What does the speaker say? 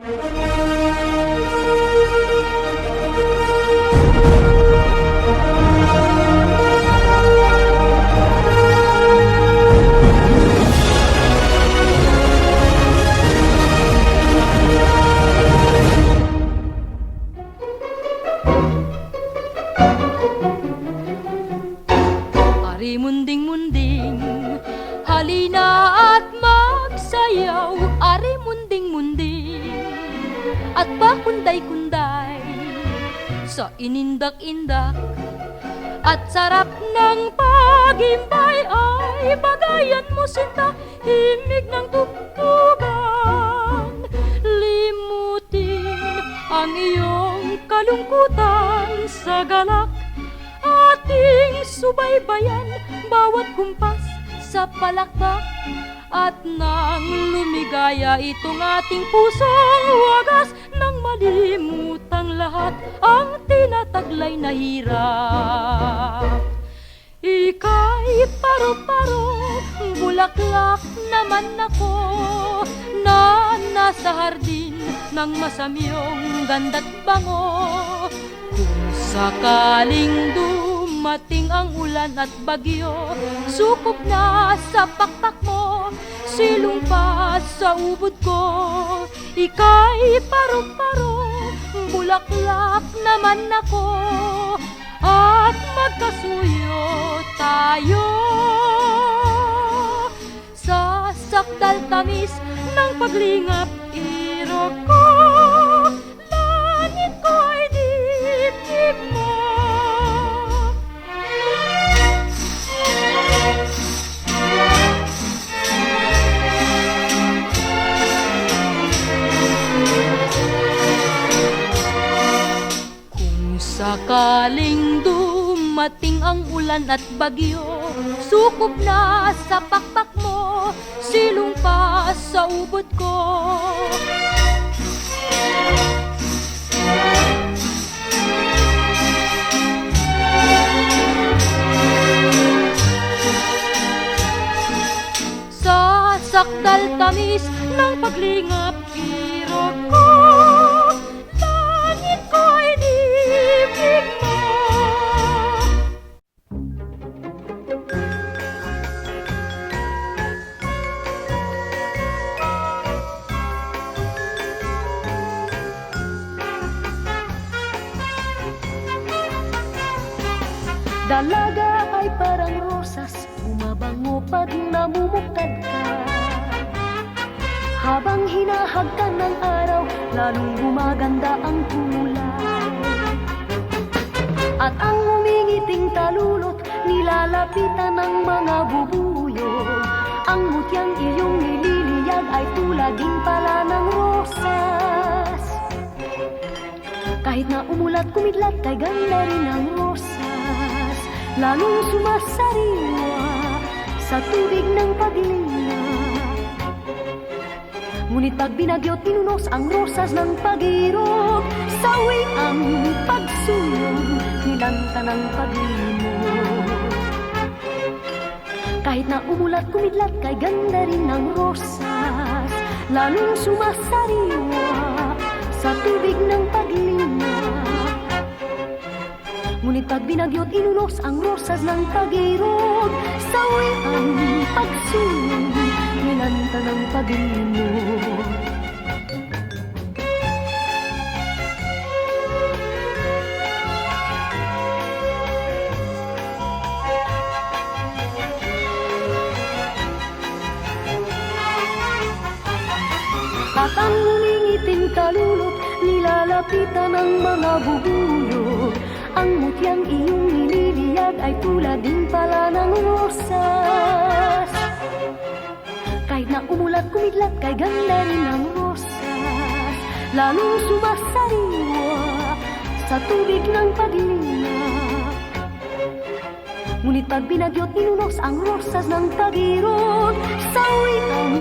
Ari munding-munding, halina at magsayaw. Ari munding-munding, at pakunday-kunday sa inindak-indak. At sarap ng pagimbay ay bagayan mo sinta, himig ng tugtugan. Limutin ang iyong kalungkutan sa galak, ating subaybayan bawat kumpas sa palakpak. At nang lumigaya itong ating pusong wagas, nang malimutang lahat ang tinataglay na hirap. Ika'y paro-paro, bulaklak naman ako, na nasa hardin ng masamyong ganda't bango. Kung sakaling dumating ang ulan at bagyo, sukob na sa pakpak mo, silong pa sa ubod ko. Ika'y paro-paro, bulaklak naman ako, at magkasuyo tayo sa sakdal tamis ng paglingap. Irog ko, langit ko ay dibdib mo. Kung sakaling dumating ang ulan at bagyo, sukob na sa pakpak mo, silong pa sa ubod ko. Sa sakdal tamis ng paglingap, irog ko, langit ko ay dibdib mo. Dalaga ay parang rosas, bumabango pag namumukad ka. Habang hinahagkan ng araw, lalong gumaganda ang kulay. At ang humingiting talulot, nilalapitan ng mga bubuyog. Ang mutyang iyong nililiyag ay tulad din pala ng rosas. Kahit na umulat kumidlat, kay ganda rin ang rosas, lalong sumasariwa sa tubig ng paglinga. Ngunit pag binagyo't tinunos ang rosas ng pag-irog, sawi ang pagsulong, nilanta ng paglimot. Kahit na umulat kumidlat, kay ganda rin ng rosas, lalong sumasariwa sa tubig ng paglinga. Ngunit pag binagyo't inunos ang rosas ng pag-irog, sawi ang pagsulong, nilanta ng paglimot. At ang humingiting talulot, nilalapitan ng mga bubuyog. Ang mutyang iyong nililiyag ay tulad din pala ng rosas. Kahit na umulat kumidlat, kay ganda rin ng rosas, lalong sumasariwa sa tubig ng paglinga. Ngunit pag binagyo't inunos ang rosas ng pag-irog, sawi ang